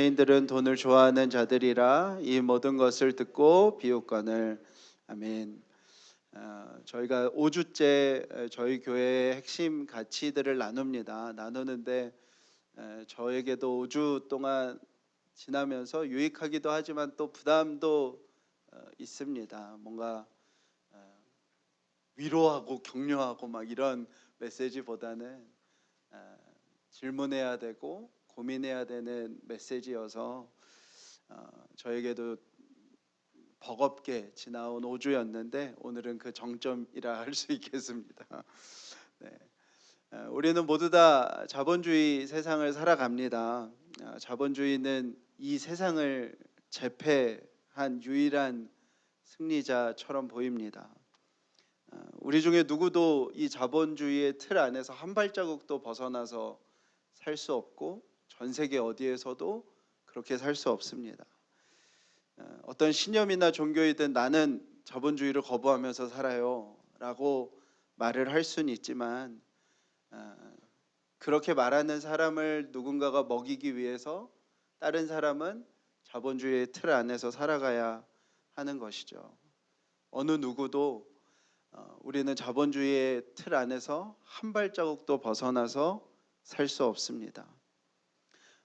인들은 돈을 좋아하는 자들이라 이 모든 것을 듣고 비웃거늘. 아멘. 저희가 5주째 저희 교회의 핵심 가치들을 나누는데 저에게도 5주 동안 지나면서 유익하기도 하지만 또 부담도 있습니다. 뭔가 위로하고 격려하고 막 이런 메시지보다는 질문해야 되고 고민해야 되는 메시지여서 저에게도 버겁게 지나온 5주였는데 오늘은 그 정점이라 할 수 있겠습니다. 네. 우리는 모두 다 자본주의 세상을 살아갑니다. 자본주의는 이 세상을 제패한 유일한 승리자처럼 보입니다. 우리 중에 누구도 이 자본주의의 틀 안에서 한 발자국도 벗어나서 살 수 없고 전 세계 어디에서도 그렇게 살 수 없습니다. 어떤 신념이나 종교이든 나는 자본주의를 거부하면서 살아요 라고 말을 할 수는 있지만 그렇게 말하는 사람을 누군가가 먹이기 위해서 다른 사람은 자본주의의 틀 안에서 살아가야 하는 것이죠. 어느 누구도 우리는 자본주의의 틀 안에서 한 발자국도 벗어나서 살 수 없습니다.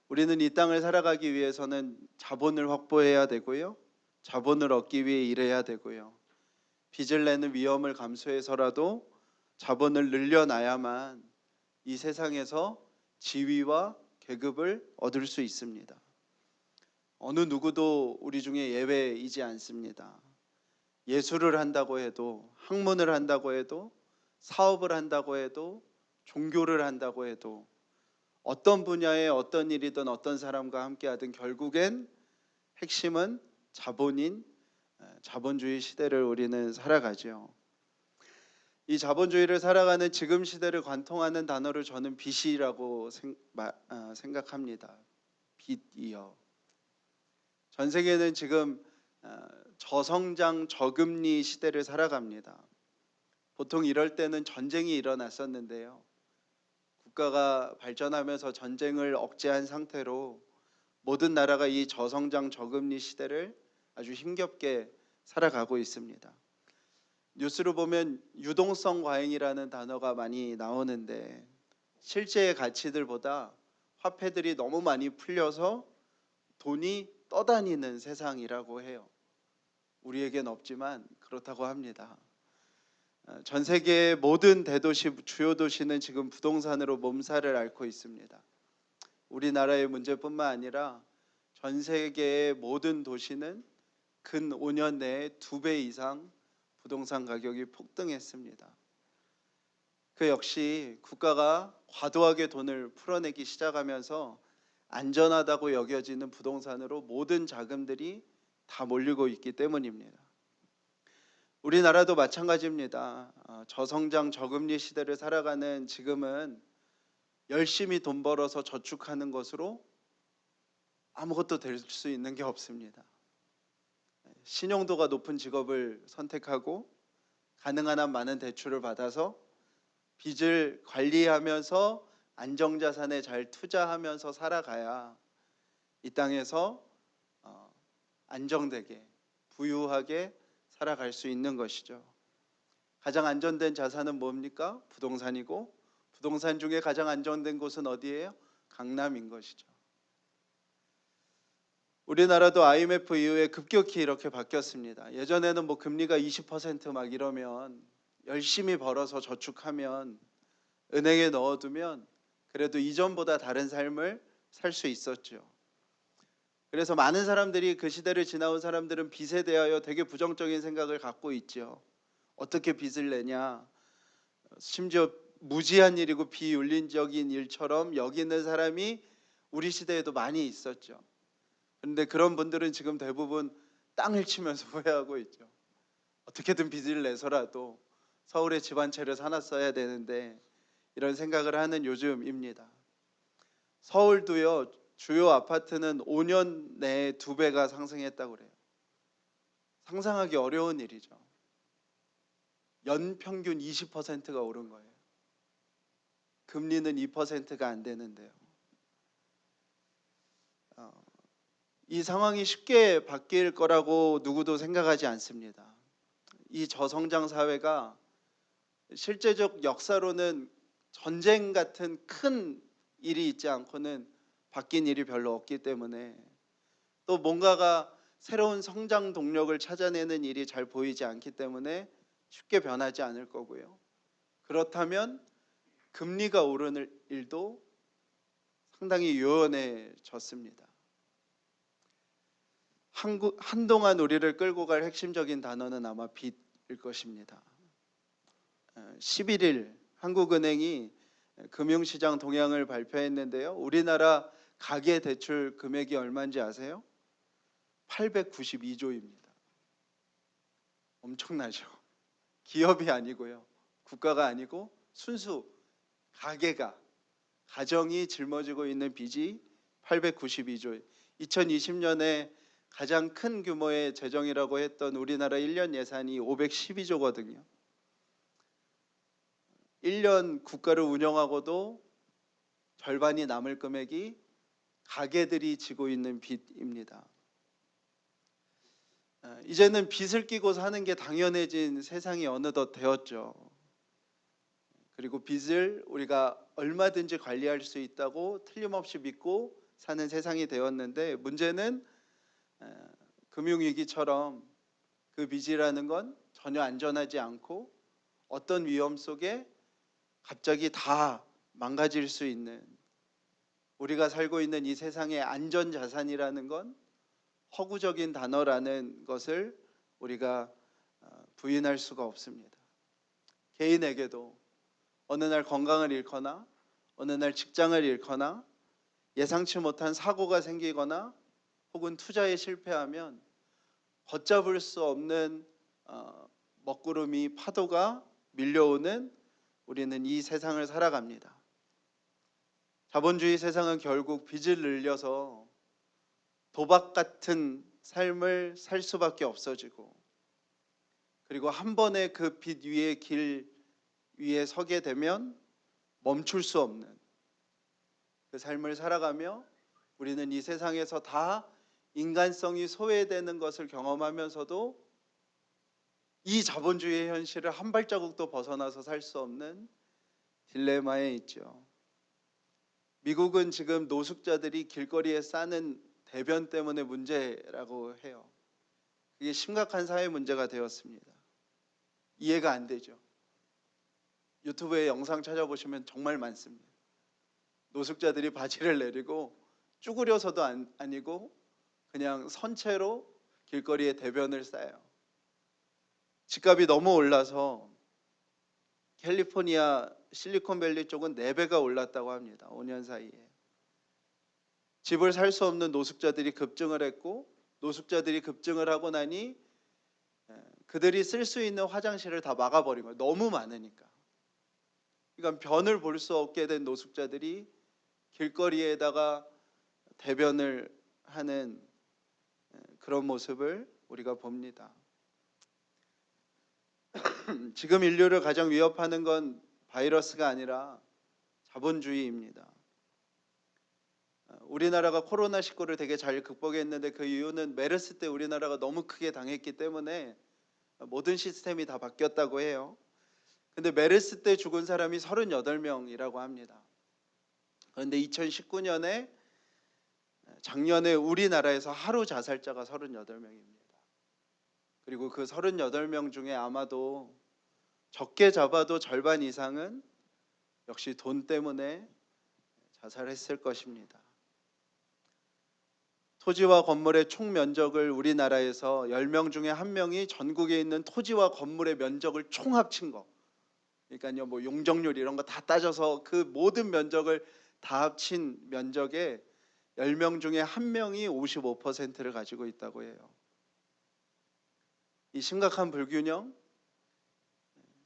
우리는 이 땅을 살아가기 위해서는 자본을 확보해야 되고요. 자본을 얻기 위해 일해야 되고요. 빚을 내는 위험을 감수해서라도 자본을 늘려놔야만 이 세상에서 지위와 계급을 얻을 수 있습니다. 어느 누구도 우리 중에 예외이지 않습니다. 예술을 한다고 해도, 학문을 한다고 해도, 사업을 한다고 해도, 종교를 한다고 해도, 어떤 분야의 어떤 일이든 어떤 사람과 함께 하든 결국엔 핵심은 자본인 자본주의 시대를 우리는 살아가죠. 이 자본주의를 살아가는 지금 시대를 관통하는 단어를 저는 빚이라고 생각합니다. 빚이요. 전 세계는 지금 저성장 저금리 시대를 살아갑니다. 보통 이럴 때는 전쟁이 일어났었는데요. 국가가 발전하면서 전쟁을 억제한 상태로 모든 나라가 이 저성장 저금리 시대를 아주 힘겹게 살아가고 있습니다. 뉴스로 보면 유동성 과잉이라는 단어가 많이 나오는데 실제의 가치들보다 화폐들이 너무 많이 풀려서 돈이 떠다니는 세상이라고 해요. 우리에겐 없지만 그렇다고 합니다. 전 세계의 모든 대도시, 주요 도시는 지금 부동산으로 몸살을 앓고 있습니다. 우리나라의 문제뿐만 아니라 전 세계의 모든 도시는 근 5년 내에 2배 이상 부동산 가격이 폭등했습니다. 그 역시 국가가 과도하게 돈을 풀어내기 시작하면서 안전하다고 여겨지는 부동산으로 모든 자금들이 다 몰리고 있기 때문입니다. 우리나라도 마찬가지입니다. 저성장 저금리 시대를 살아가는 지금은 열심히 돈 벌어서 저축하는 것으로 아무것도 될 수 있는 게 없습니다. 신용도가 높은 직업을 선택하고 가능한 한 많은 대출을 받아서 빚을 관리하면서 안정자산에 잘 투자하면서 살아가야 이 땅에서 안정되게 부유하게 살아갈 수 있는 것이죠. 가장 안전된 자산은 뭡니까? 부동산이고 부동산 중에 가장 안정된 곳은 어디예요? 강남인 것이죠. 우리나라도 IMF 이후에 급격히 이렇게 바뀌었습니다. 예전에는 뭐 금리가 20%막 이러면 열심히 벌어서 저축하면 은행에 넣어두면 그래도 이전보다 다른 삶을 살 수 있었죠. 그래서 많은 사람들이 그 시대를 지나온 사람들은 빚에 대하여 되게 부정적인 생각을 갖고 있죠. 어떻게 빚을 내냐. 심지어 무지한 일이고 비윤리적인 일처럼 여기는 사람이 우리 시대에도 많이 있었죠. 그런데 그런 분들은 지금 대부분 땅을 치면서 후회하고 있죠. 어떻게든 빚을 내서라도 서울에 집 한 채를 사놨어야 되는데 이런 생각을 하는 요즘입니다. 서울도요, 주요 아파트는 5년 내에 2배가 상승했다고 그래요. 상상하기 어려운 일이죠. 연평균 20%가 오른 거예요. 금리는 2%가 안 되는데요. 이 상황이 쉽게 바뀔 거라고 누구도 생각하지 않습니다. 이 저성장 사회가 실제적 역사로는 전쟁 같은 큰 일이 있지 않고는 바뀐 일이 별로 없기 때문에, 또 뭔가가 새로운 성장 동력을 찾아내는 일이 잘 보이지 않기 때문에 쉽게 변하지 않을 거고요. 그렇다면 금리가 오르는 일도 상당히 유연해졌습니다. 한동안 우리를 끌고 갈 핵심적인 단어는 아마 빚일 것입니다. 11일 한국은행이 금융시장 동향을 발표했는데요. 우리나라 가계대출 금액이 얼마인지 아세요? 892조입니다. 엄청나죠? 기업이 아니고요. 국가가 아니고 순수 가정이 짊어지고 있는 빚이 892조. 2020년에 가장 큰 규모의 재정이라고 했던 우리나라 1년 예산이 512조거든요. 1년 국가를 운영하고도 절반이 남을 금액이 가계들이 지고 있는 빚입니다. 이제는 빚을 끼고 사는 게 당연해진 세상이 어느덧 되었죠. 그리고 빚을 우리가 얼마든지 관리할 수 있다고 틀림없이 믿고 사는 세상이 되었는데, 문제는 금융위기처럼 그 빚이라는 건 전혀 안전하지 않고 어떤 위험 속에 갑자기 다 망가질 수 있는, 우리가 살고 있는 이 세상의 안전자산이라는 건 허구적인 단어라는 것을 우리가 부인할 수가 없습니다. 개인에게도 어느 날 건강을 잃거나 어느 날 직장을 잃거나 예상치 못한 사고가 생기거나 혹은 투자에 실패하면 걷잡을 수 없는 먹구름이 파도가 밀려오는 우리는 이 세상을 살아갑니다. 자본주의 세상은 결국 빚을 늘려서 도박 같은 삶을 살 수밖에 없어지고, 그리고 한 번에 그 빚 위에 길 위에 서게 되면 멈출 수 없는 그 삶을 살아가며 우리는 이 세상에서 다 인간성이 소외되는 것을 경험하면서도 이 자본주의의 현실을 한 발자국도 벗어나서 살 수 없는 딜레마에 있죠. 미국은 지금 노숙자들이 길거리에 싸는 대변 때문에 문제라고 해요. 이게 심각한 사회 문제가 되었습니다. 이해가 안 되죠. 유튜브에 영상 찾아보시면 정말 많습니다. 노숙자들이 바지를 내리고 쭈그려서도 아니고 그냥 선체로 길거리에 대변을 싸요. 집값이 너무 올라서 캘리포니아 실리콘밸리 쪽은 4배가 올랐다고 합니다. 5년 사이에. 집을 살 수 없는 노숙자들이 급증을 했고, 노숙자들이 급증을 하고 나니 그들이 쓸 수 있는 화장실을 다 막아버린 거예요. 너무 많으니까. 그러니까 변을 볼 수 없게 된 노숙자들이 길거리에다가 대변을 하는 그런 모습을 우리가 봅니다. 지금 인류를 가장 위협하는 건 바이러스가 아니라 자본주의입니다. 우리나라가 코로나19를 되게 잘 극복했는데 그 이유는 메르스 때 우리나라가 너무 크게 당했기 때문에 모든 시스템이 다 바뀌었다고 해요. 근데 메르스 때 죽은 사람이 38명이라고 합니다. 그런데 2019년에 작년에 우리나라에서 하루 자살자가 38명입니다. 그리고 그 38명 중에 아마도 적게 잡아도 절반 이상은 역시 돈 때문에 자살했을 것입니다. 토지와 건물의 총 면적을 우리나라에서 10명 중에 1명이 전국에 있는 토지와 건물의 면적을 총 합친 거, 그러니까요, 뭐 용적률 이런 거 다 따져서 그 모든 면적을 다 합친 면적의 10명 중에 1명이 55%를 가지고 있다고 해요. 이 심각한 불균형,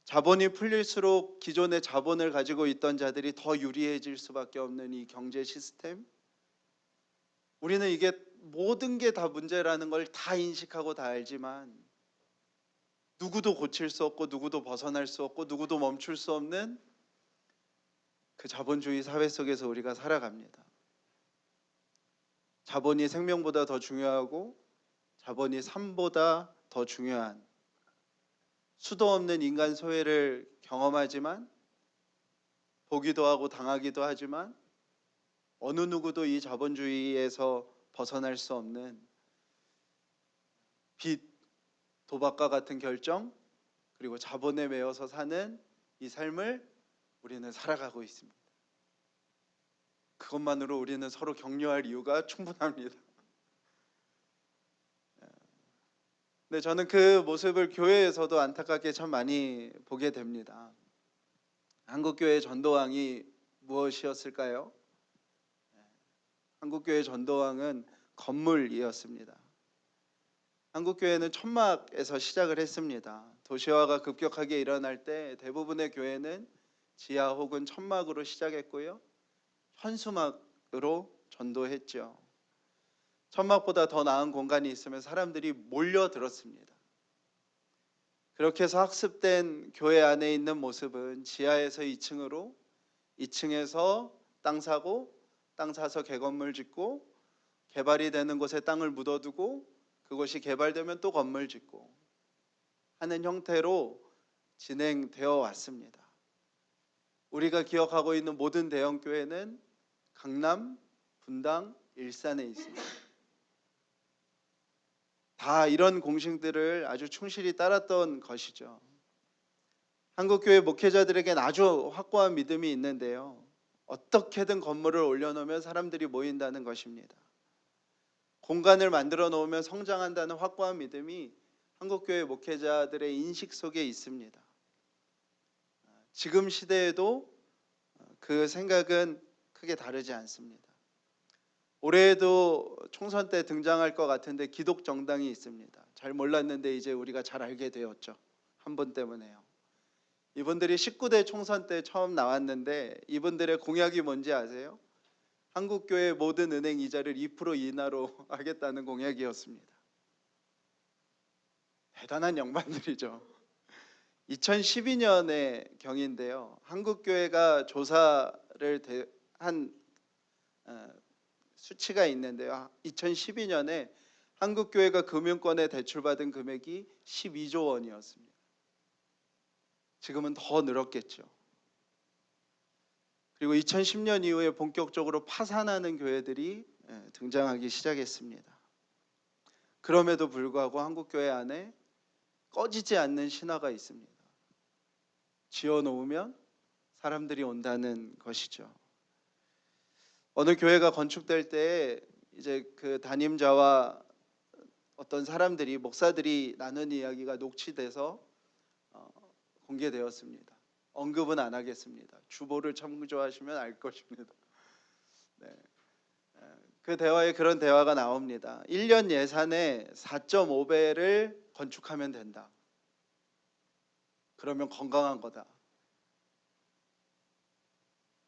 자본이 풀릴수록 기존의 자본을 가지고 있던 자들이 더 유리해질 수밖에 없는 이 경제 시스템, 우리는 이게 모든 게 다 문제라는 걸 다 인식하고 다 알지만 누구도 고칠 수 없고 누구도 벗어날 수 없고 누구도 멈출 수 없는 그 자본주의 사회 속에서 우리가 살아갑니다. 자본이 생명보다 더 중요하고 자본이 삶보다 더 중요한 수도 없는 인간 소외를 경험하지만 보기도 하고 당하기도 하지만 어느 누구도 이 자본주의에서 벗어날 수 없는 빚, 도박과 같은 결정, 그리고 자본에 매여서 사는 이 삶을 우리는 살아가고 있습니다. 그것만으로 우리는 서로 격려할 이유가 충분합니다. 근데 저는 그 모습을 교회에서도 안타깝게 참 많이 보게 됩니다. 한국교회 전도왕이 무엇이었을까요? 한국교회 전도왕은 건물이었습니다. 한국교회는 천막에서 시작을 했습니다. 도시화가 급격하게 일어날 때 대부분의 교회는 지하 혹은 천막으로 시작했고요. 현수막으로 전도했죠. 천막보다 더 나은 공간이 있으면 사람들이 몰려들었습니다. 그렇게 해서 학습된 교회 안에 있는 모습은 지하에서 2층으로, 2층에서 땅 사고, 땅 사서 개건물 짓고, 개발이 되는 곳에 땅을 묻어두고, 그것이 개발되면 또 건물 짓고 하는 형태로 진행되어 왔습니다. 우리가 기억하고 있는 모든 대형 교회는 강남, 분당, 일산에 있습니다. 다 이런 공식들을 아주 충실히 따랐던 것이죠. 한국교회 목회자들에겐 아주 확고한 믿음이 있는데요. 어떻게든 건물을 올려놓으면 사람들이 모인다는 것입니다. 공간을 만들어 놓으면 성장한다는 확고한 믿음이 한국교회 목회자들의 인식 속에 있습니다. 지금 시대에도 그 생각은 크게 다르지 않습니다. 올해에도 총선 때 등장할 것 같은데 기독 정당이 있습니다. 잘 몰랐는데 이제 우리가 잘 알게 되었죠. 한 분 때문에요. 이분들이 19대 총선 때 처음 나왔는데 이분들의 공약이 뭔지 아세요? 한국교회 모든 은행 이자를 2% 인하로 하겠다는 공약이었습니다. 대단한 양반들이죠. 2012년의 경인데요. 한국교회가 조사를 한 수치가 있는데요. 2012년에 한국교회가 금융권에 대출받은 금액이 12조 원이었습니다. 지금은 더 늘었겠죠. 그리고 2010년 이후에 본격적으로 파산하는 교회들이 등장하기 시작했습니다. 그럼에도 불구하고 한국교회 안에 꺼지지 않는 신화가 있습니다. 지어놓으면 사람들이 온다는 것이죠. 어느 교회가 건축될 때 이제 그 담임자와 어떤 사람들이 목사들이 나눈 이야기가 녹취돼서 공개되었습니다. 언급은 안 하겠습니다. 주보를 참조하시면 알 것입니다. 네. 그 대화에 그런 대화가 나옵니다. 1년 예산에 4.5배를 건축하면 된다. 그러면 건강한 거다.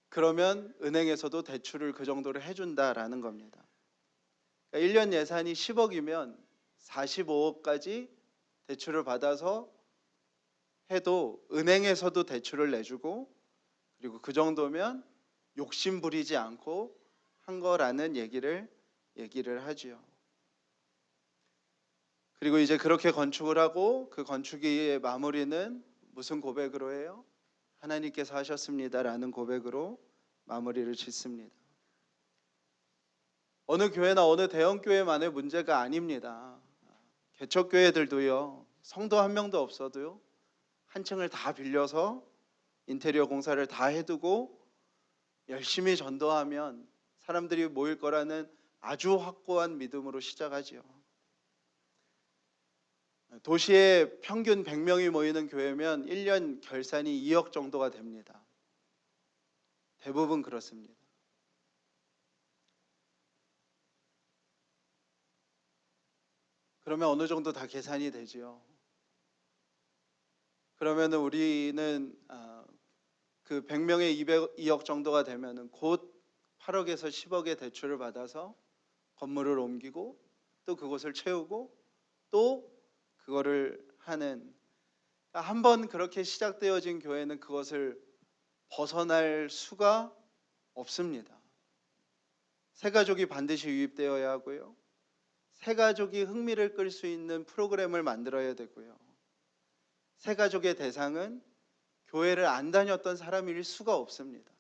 그러면 은행에서도 대출을 그 정도로 해준다라는 겁니다. 그러니까 1년 예산이 10억이면 45억까지 대출을 받아서 해도 은행에서도 대출을 내주고 그리고 그 정도면 욕심 부리지 않고 한 거라는 얘기를 하지요. 그리고 이제 그렇게 건축을 하고 그 건축의 마무리는 무슨 고백으로 해요? 하나님께서 하셨습니다라는 고백으로 마무리를 짓습니다. 어느 교회나 어느 대형 교회만의 문제가 아닙니다. 개척교회들도요. 성도 한 명도 없어도요. 한 층을 다 빌려서 인테리어 공사를 다 해두고 열심히 전도하면 사람들이 모일 거라는 아주 확고한 믿음으로 시작하지요. 도시에 평균 100명이 모이는 교회면 1년 결산이 2억 정도가 됩니다. 대부분 그렇습니다. 그러면 어느 정도 다 계산이 되지요. 그러면 우리는 그 100명에 2억 정도가 되면 곧 8억에서 10억의 대출을 받아서 건물을 옮기고 또 그곳을 채우고 또 그거를 하는, 한 번 그렇게 시작되어진 교회는 그것을 벗어날 수가 없습니다. 새 가족이 반드시 유입되어야 하고요. 새 가족이 흥미를 끌 수 있는 프로그램을 만들어야 되고요. 새 가족의 대상은 교회를 안 다녔던 사람일 수가 없습니다.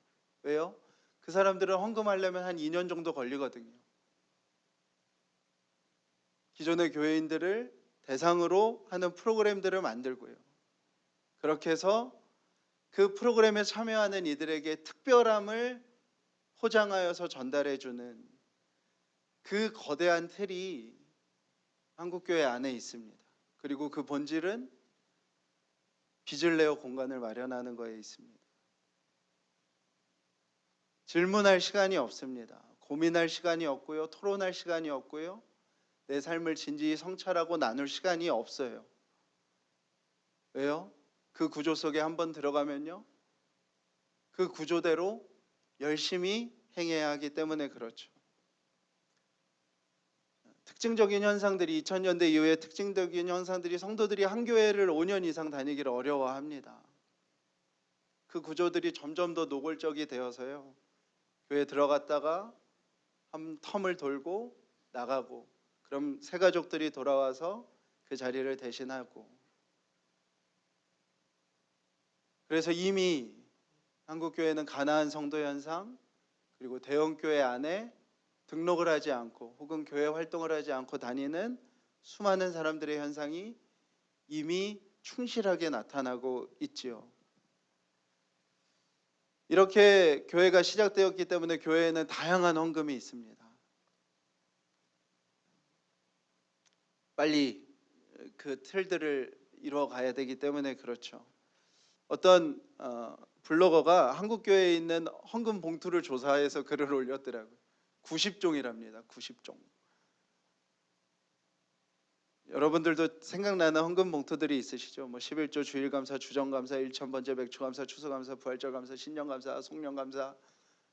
왜요? 그 사람들은 헌금하려면 한 2년 정도 걸리거든요. 기존의 교회인들을 대상으로 하는 프로그램들을 만들고요. 그렇게 해서 그 프로그램에 참여하는 이들에게 특별함을 포장하여서 전달해주는 그 거대한 틀이 한국교회 안에 있습니다. 그리고 그 본질은 빚을 내어 공간을 마련하는 거에 있습니다. 질문할 시간이 없습니다. 고민할 시간이 없고요. 토론할 시간이 없고요. 내 삶을 진지히 성찰하고 나눌 시간이 없어요. 왜요? 그 구조 속에 한번 들어가면요. 그 구조대로 열심히 행해야 하기 때문에 그렇죠. 특징적인 현상들이 2000년대 이후에 특징적인 현상들이 성도들이 한 교회를 5년 이상 다니기를 어려워합니다. 그 구조들이 점점 더 노골적이 되어서요. 교회 들어갔다가 한 텀을 돌고 나가고 그럼 새 가족들이 돌아와서 그 자리를 대신하고 그래서 이미 한국교회는 가나안 성도 현상 그리고 대형교회 안에 등록을 하지 않고 혹은 교회 활동을 하지 않고 다니는 수많은 사람들의 현상이 이미 충실하게 나타나고 있지요. 이렇게 교회가 시작되었기 때문에 교회에는 다양한 헌금이 있습니다. 빨리 그 틀들을 이루어가야 되기 때문에 그렇죠. 어떤 블로거가 한국교회에 있는 헌금 봉투를 조사해서 글을 올렸더라고요. 90종이랍니다. 90종. 여러분들도 생각나는 헌금 봉투들이 있으시죠? 뭐 11조 주일감사, 주정감사, 1000번째 맥주감사, 추수감사, 부활절감사, 신년감사, 송년감사,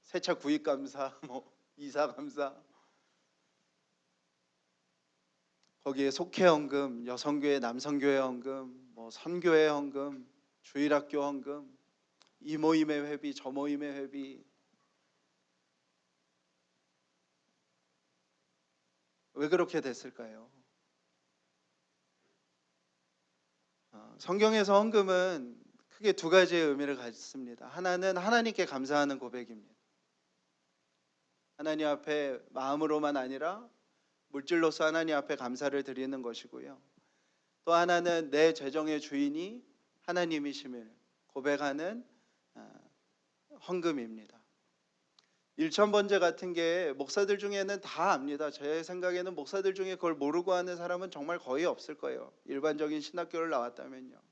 세차 구입감사, 뭐 이사감사. 거기에 속회헌금, 여성교회, 남성교회 헌금, 뭐 선교회 헌금, 주일학교 헌금, 이 모임의 회비, 저 모임의 회비. 왜 그렇게 됐을까요? 성경에서 헌금은 크게 두 가지의 의미를 갖습니다. 하나는 하나님께 감사하는 고백입니다. 하나님 앞에 마음으로만 아니라 물질로서 하나님 앞에 감사를 드리는 것이고요. 또 하나는 내 재정의 주인이 하나님이심을 고백하는 헌금입니다. 1000번째 같은 게 목사들 중에는 다 압니다. 제 생각에는 목사들 중에 그걸 모르고 하는 사람은 정말 거의 없을 거예요. 일반적인 신학교를 나왔다면요.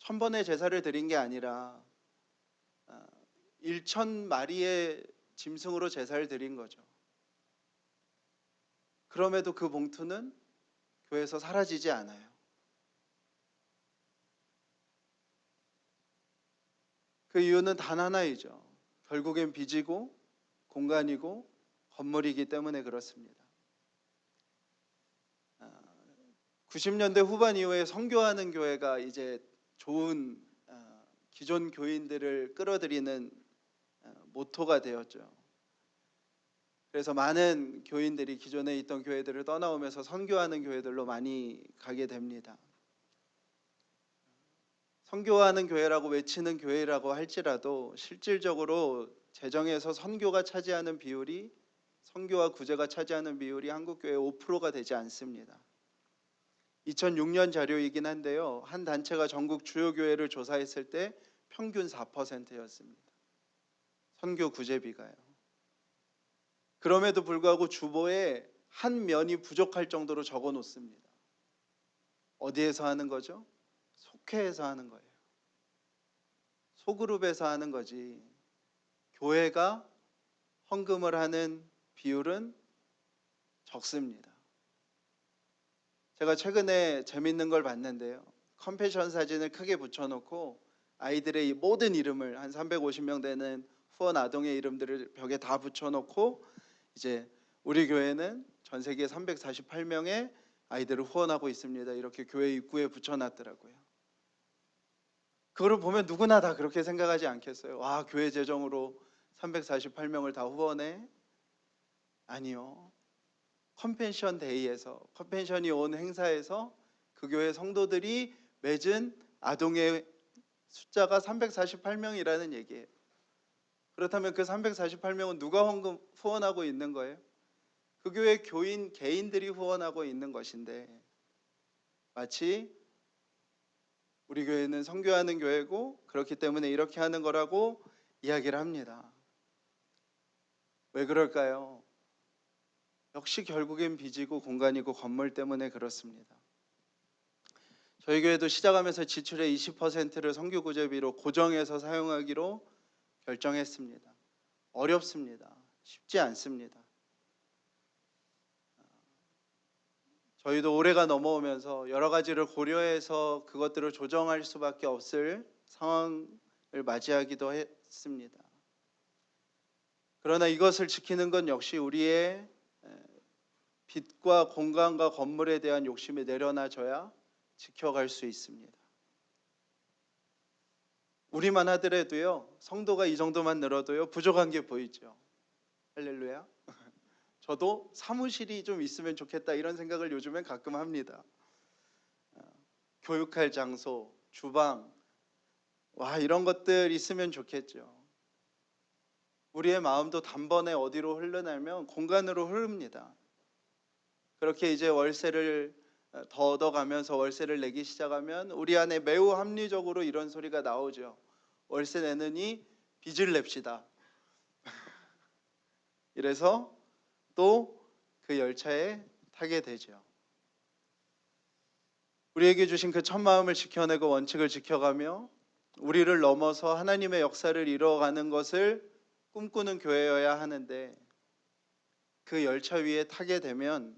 1000번의 제사를 드린 게 아니라 1000마리의 짐승으로 제사를 드린 거죠. 그럼에도 그 봉투는 교회에서 사라지지 않아요. 그 이유는 단 하나이죠. 결국엔 빚이고 공간이고 건물이기 때문에 그렇습니다. 90년대 후반 이후에 선교하는 교회가 이제 좋은 기존 교인들을 끌어들이는 모토가 되었죠. 그래서 많은 교인들이 기존에 있던 교회들을 떠나오면서 선교하는 교회들로 많이 가게 됩니다. 선교하는 교회라고 외치는 교회라고 할지라도 실질적으로 재정에서 선교가 차지하는 비율이 선교와 구제가 차지하는 비율이 한국교회 5%가 되지 않습니다. 2006년 자료이긴 한데요. 한 단체가 전국 주요 교회를 조사했을 때 평균 4%였습니다. 선교 구제비가요. 그럼에도 불구하고 주보에 한 면이 부족할 정도로 적어 놓습니다. 어디에서 하는 거죠? 속회에서 하는 거예요. 소그룹에서 하는 거지. 교회가 헌금을 하는 비율은 적습니다. 제가 최근에 재밌는 걸 봤는데요. 컴패션 사진을 크게 붙여놓고 아이들의 모든 이름을 한 350명 되는 후원 아동의 이름들을 벽에 다 붙여놓고 이제 우리 교회는 전 세계 348명의 아이들을 후원하고 있습니다. 이렇게 교회 입구에 붙여놨더라고요. 그거를 보면 누구나 다 그렇게 생각하지 않겠어요? 와, 교회 재정으로 348명을 다 후원해? 아니요. 컨벤션 데이에서, 컨벤션이 온 행사에서 그 교회 성도들이 맺은 아동의 숫자가 348명이라는 얘기예요. 그렇다면 그 348명은 누가 후원하고 있는 거예요? 그 교회 교인 개인들이 후원하고 있는 것인데, 마치 우리 교회는 선교하는 교회고 그렇기 때문에 이렇게 하는 거라고 이야기를 합니다. 왜 그럴까요? 역시 결국엔 빚이고 공간이고 건물 때문에 그렇습니다. 저희 교회도 시작하면서 지출의 20%를 선교구제비로 고정해서 사용하기로 결정했습니다. 어렵습니다. 쉽지 않습니다. 저희도 올해가 넘어오면서 여러 가지를 고려해서 그것들을 조정할 수밖에 없을 상황을 맞이하기도 했습니다. 그러나 이것을 지키는 건 역시 우리의 빛과 공간과 건물에 대한 욕심이 내려놔져야 지켜갈 수 있습니다. 우리만 하더라도요, 성도가 이 정도만 늘어도요, 부족한 게 보이죠. 할렐루야. 저도 사무실이 좀 있으면 좋겠다 이런 생각을 요즘엔 가끔 합니다. 교육할 장소, 주방, 이런 것들 있으면 좋겠죠. 우리의 마음도 단번에 어디로 흘러나면 공간으로 흐릅니다. 그렇게 이제 월세를 더 얻어가면서 월세를 내기 시작하면 우리 안에 매우 합리적으로 이런 소리가 나오죠. 월세 내느니 빚을 냅시다. 이래서 또 그 열차에 타게 되죠. 우리에게 주신 그 첫 마음을 지켜내고 원칙을 지켜가며 우리를 넘어서 하나님의 역사를 이뤄가는 것을 꿈꾸는 교회여야 하는데, 그 열차 위에 타게 되면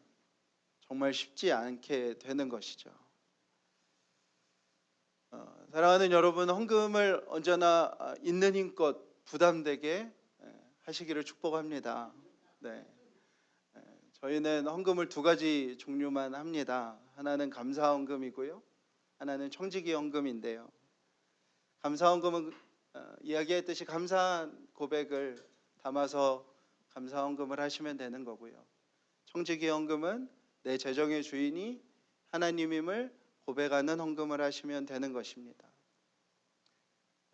정말 쉽지 않게 되는 것이죠. 사랑하는 여러분, 헌금을 언제나 있는 힘껏 부담되게 하시기를 축복합니다. 네. 저희는 헌금을 두 가지 종류만 합니다. 하나는 감사 헌금이고요, 하나는 청지기 헌금인데요. 감사 헌금은 이야기했듯이 감사한 고백을 담아서 감사 헌금을 하시면 되는 거고요. 청지기 헌금은 내 재정의 주인이 하나님임을 고백하는 헌금을 하시면 되는 것입니다.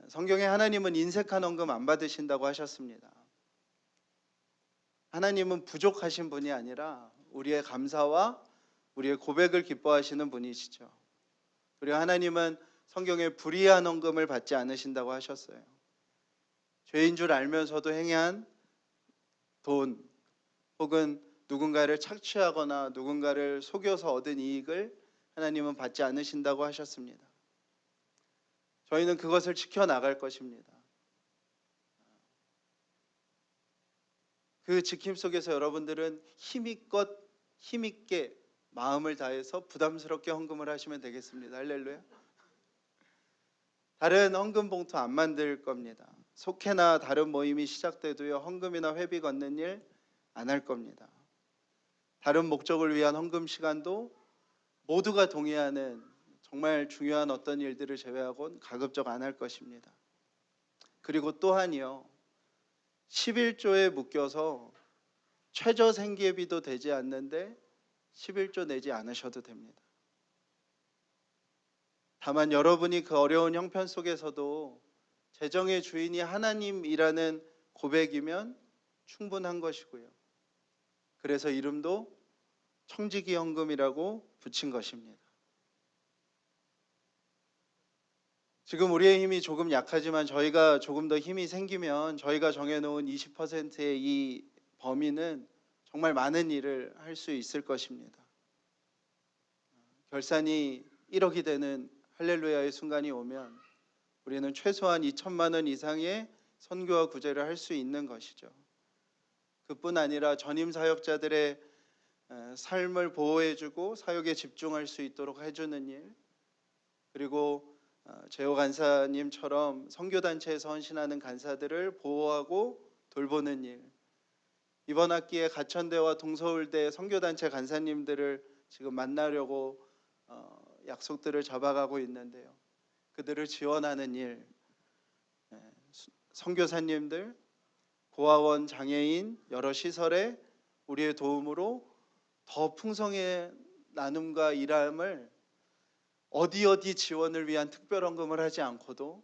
성경에 하나님은 인색한 헌금 안 받으신다고 하셨습니다. 하나님은 부족하신 분이 아니라 우리의 감사와 우리의 고백을 기뻐하시는 분이시죠. 그리고 하나님은 성경에 불의한 헌금을 받지 않으신다고 하셨어요. 죄인 줄 알면서도 행한 돈, 혹은 누군가를 착취하거나 누군가를 속여서 얻은 이익을 하나님은 받지 않으신다고 하셨습니다. 저희는 그것을 지켜나갈 것입니다. 그 지킴 속에서 여러분들은 힘있게 마음을 다해서 부담스럽게 헌금을 하시면 되겠습니다. 할렐루야. 다른 헌금 봉투 안 만들 겁니다. 속회나 다른 모임이 시작돼도요, 헌금이나 회비 걷는 일 안 할 겁니다. 다른 목적을 위한 헌금 시간도 모두가 동의하는 정말 중요한 어떤 일들을 제외하고는 가급적 안 할 것입니다. 그리고 또한이요, 11조에 묶여서 최저 생계비도 되지 않는데 11조 내지 않으셔도 됩니다. 다만 여러분이 그 어려운 형편 속에서도 재정의 주인이 하나님이라는 고백이면 충분한 것이고요. 그래서 이름도 청지기 헌금이라고 붙인 것입니다. 지금 우리의 힘이 조금 약하지만 저희가 조금 더 힘이 생기면 저희가 정해놓은 20%의 이 범위는 정말 많은 일을 할 수 있을 것입니다. 결산이 1억이 되는 할렐루야의 순간이 오면 우리는 최소한 2천만 원 이상의 선교와 구제를 할 수 있는 것이죠. 그뿐 아니라 전임 사역자들의 삶을 보호해주고 사역에 집중할 수 있도록 해주는 일, 그리고 제호 간사님처럼 선교단체에서 헌신하는 간사들을 보호하고 돌보는 일, 이번 학기에 가천대와 동서울대 선교단체 간사님들을 지금 만나려고 약속들을 잡아가고 있는데요. 그들을 지원하는 일, 선교사님들, 고아원, 장애인, 여러 시설에 우리의 도움으로 더 풍성의 나눔과 일함을 어디 지원을 위한 특별헌금을 하지 않고도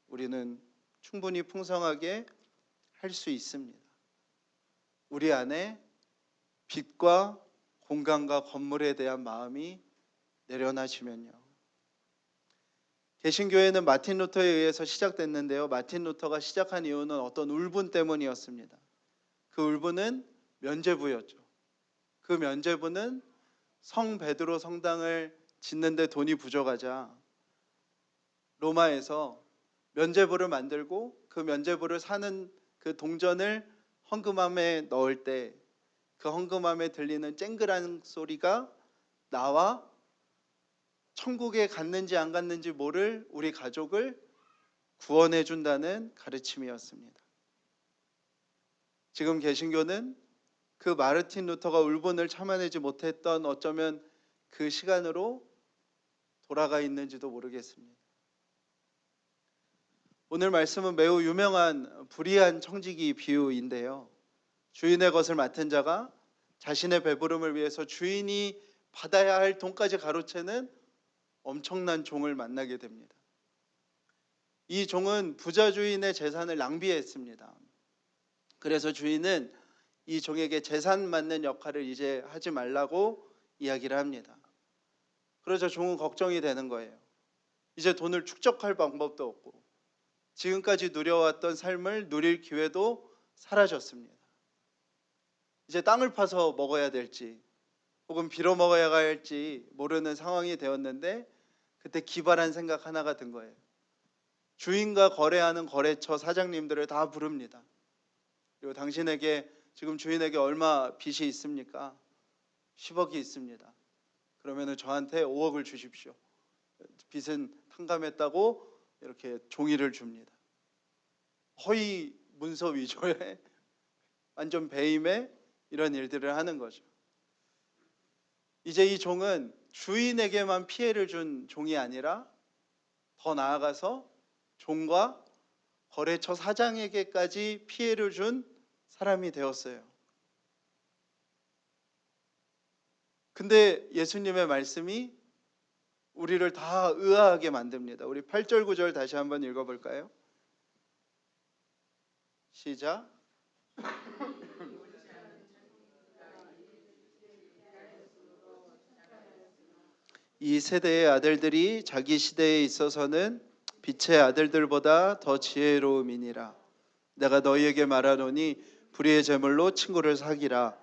우리는 충분히 풍성하게 할 수 있습니다. 우리 안에 빛과 공간과 건물에 대한 마음이 내려놔지면요. 개신교회는 마틴 루터에 의해서 시작됐는데요. 마틴 루터가 시작한 이유는 어떤 울분 때문이었습니다. 그 울분은 면죄부였죠. 그 면죄부는 성 베드로 성당을 짓는데 돈이 부족하자 로마에서 면죄부를 만들고 그 면죄부를 사는 그 동전을 헌금함에 넣을 때 그 헌금함에 들리는 쨍그란 소리가 나와 천국에 갔는지 안 갔는지 모를 우리 가족을 구원해 준다는 가르침이었습니다. 지금 개신교는 그 마르틴 루터가 울분을 참아내지 못했던 어쩌면 그 시간으로 돌아가 있는지도 모르겠습니다. 오늘 말씀은 매우 유명한 불의한 청지기 비유인데요. 주인의 것을 맡은 자가 자신의 배부름을 위해서 주인이 받아야 할 돈까지 가로채는 엄청난 종을 만나게 됩니다. 이 종은 부자 주인의 재산을 낭비했습니다. 그래서 주인은 이 종에게 재산 맡는 역할을 이제 하지 말라고 이야기를 합니다. 그러자 종은 걱정이 되는 거예요. 이제 돈을 축적할 방법도 없고 지금까지 누려왔던 삶을 누릴 기회도 사라졌습니다. 이제 땅을 파서 먹어야 될지 혹은 빌어 먹어야 할지 모르는 상황이 되었는데 그때 기발한 생각 하나가 든 거예요. 주인과 거래하는 거래처 사장님들을 다 부릅니다. 그리고 당신에게 지금 주인에게 얼마 빚이 있습니까? 10억이 있습니다. 그러면 저한테 5억을 주십시오. 빚은 탕감했다고 이렇게 종이를 줍니다. 허위 문서 위조에 완전 배임에 이런 일들을 하는 거죠. 이제 이 종은 주인에게만 피해를 준 종이 아니라 더 나아가서 종과 거래처 사장에게까지 피해를 준 사람이 되었어요. 근데 예수님의 말씀이 우리를 다 의아하게 만듭니다. 우리 8절 9절 다시 한번 읽어볼까요? 시작. 이 세대의 아들들이 자기 시대에 있어서는 빛의 아들들보다 더 지혜로움이니라. 내가 너희에게 말하노니 불의의 제물로 친구를 사귀라.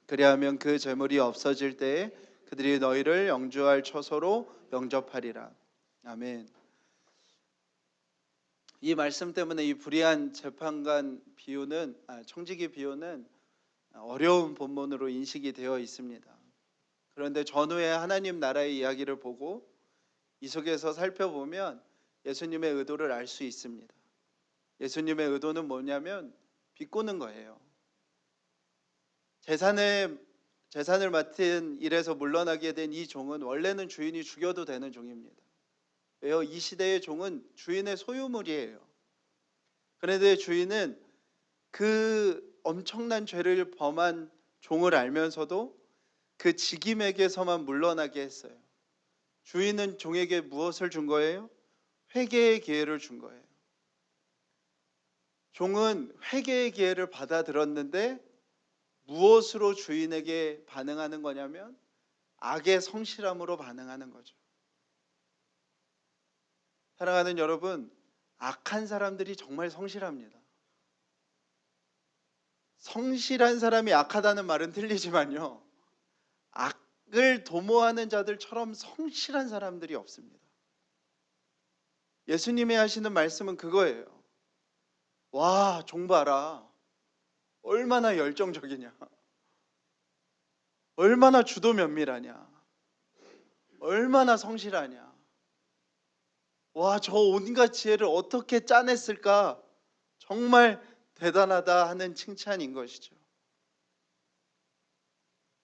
그리하면 그 제물이 없어질 때에 그들이 너희를 영주할 처소로 영접하리라. 아멘. 이 말씀 때문에 이 불의한 재판관 비유는 청지기 비유는 어려운 본문으로 인식이 되어 있습니다. 그런데 전후의 하나님 나라의 이야기를 보고 이 속에서 살펴보면 예수님의 의도를 알 수 있습니다. 예수님의 의도는 뭐냐면 비꼬는 거예요. 재산을 맡은 일에서 물러나게 된 이 종은 원래는 주인이 죽여도 되는 종입니다. 왜요? 이 시대의 종은 주인의 소유물이에요. 그런데 주인은 그 엄청난 죄를 범한 종을 알면서도 그 직임에게서만 물러나게 했어요. 주인은 종에게 무엇을 준 거예요? 회개의 기회를 준 거예요. 종은 회개의 기회를 받아들었는데 무엇으로 주인에게 반응하는 거냐면 악의 성실함으로 반응하는 거죠. 사랑하는 여러분, 악한 사람들이 정말 성실합니다. 성실한 사람이 악하다는 말은 틀리지만요, 악을 도모하는 자들처럼 성실한 사람들이 없습니다. 예수님이 하시는 말씀은 그거예요. 와, 종 봐라. 얼마나 열정적이냐. 얼마나 주도 면밀하냐. 얼마나 성실하냐. 와, 저 온갖 지혜를 어떻게 짜냈을까. 정말 대단하다 하는 칭찬인 것이죠.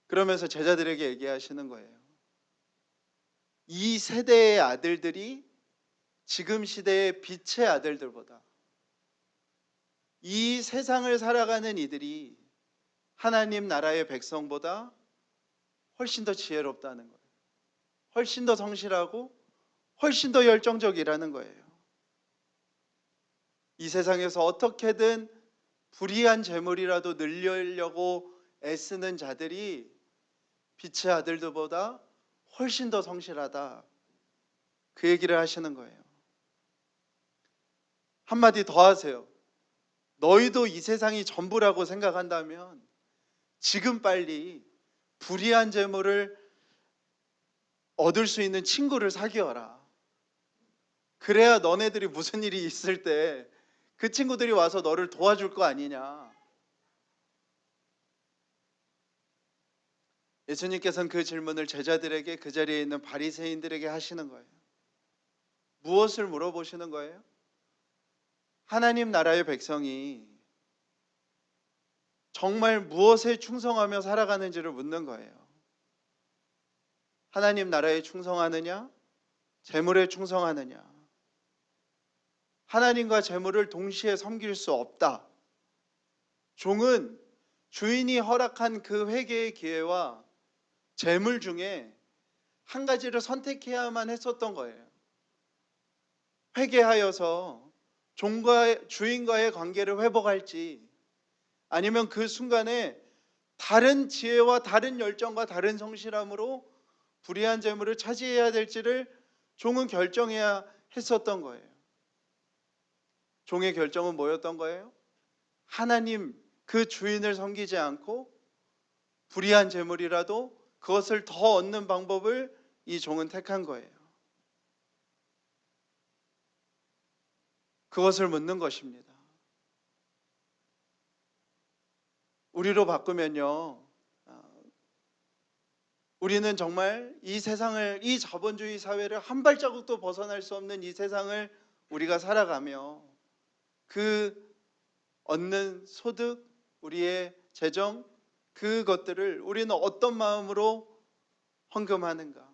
그러면서 제자들에게 얘기하시는 거예요. 이 세대의 아들들이 지금 시대의 빛의 아들들보다, 이 세상을 살아가는 이들이 하나님 나라의 백성보다 훨씬 더 지혜롭다는 거예요. 훨씬 더 성실하고 훨씬 더 열정적이라는 거예요. 이 세상에서 어떻게든 불의한 재물이라도 늘리려고 애쓰는 자들이 빛의 아들들보다 훨씬 더 성실하다. 그 얘기를 하시는 거예요. 한마디 더 하세요. 너희도 이 세상이 전부라고 생각한다면 지금 빨리 불의한 재물을 얻을 수 있는 친구를 사귀어라. 그래야 너네들이 무슨 일이 있을 때 그 친구들이 와서 너를 도와줄 거 아니냐. 예수님께서는 그 질문을 제자들에게, 그 자리에 있는 바리새인들에게 하시는 거예요. 무엇을 물어보시는 거예요? 하나님 나라의 백성이 정말 무엇에 충성하며 살아가는지를 묻는 거예요. 하나님 나라에 충성하느냐? 재물에 충성하느냐? 하나님과 재물을 동시에 섬길 수 없다. 종은 주인이 허락한 그 회개의 기회와 재물 중에 한 가지를 선택해야만 했었던 거예요. 회개하여서 주인과의 관계를 회복할지, 아니면 그 순간에 다른 지혜와 다른 열정과 다른 성실함으로 불의한 재물을 차지해야 될지를 종은 결정해야 했었던 거예요. 종의 결정은 뭐였던 거예요? 하나님 그 주인을 섬기지 않고 불의한 재물이라도 그것을 더 얻는 방법을 이 종은 택한 거예요. 그것을 묻는 것입니다. 우리로 바꾸면요, 우리는 정말 이 세상을, 이 자본주의 사회를 한 발자국도 벗어날 수 없는 이 세상을 우리가 살아가며 그 얻는 소득, 우리의 재정, 그것들을 우리는 어떤 마음으로 헌금하는가?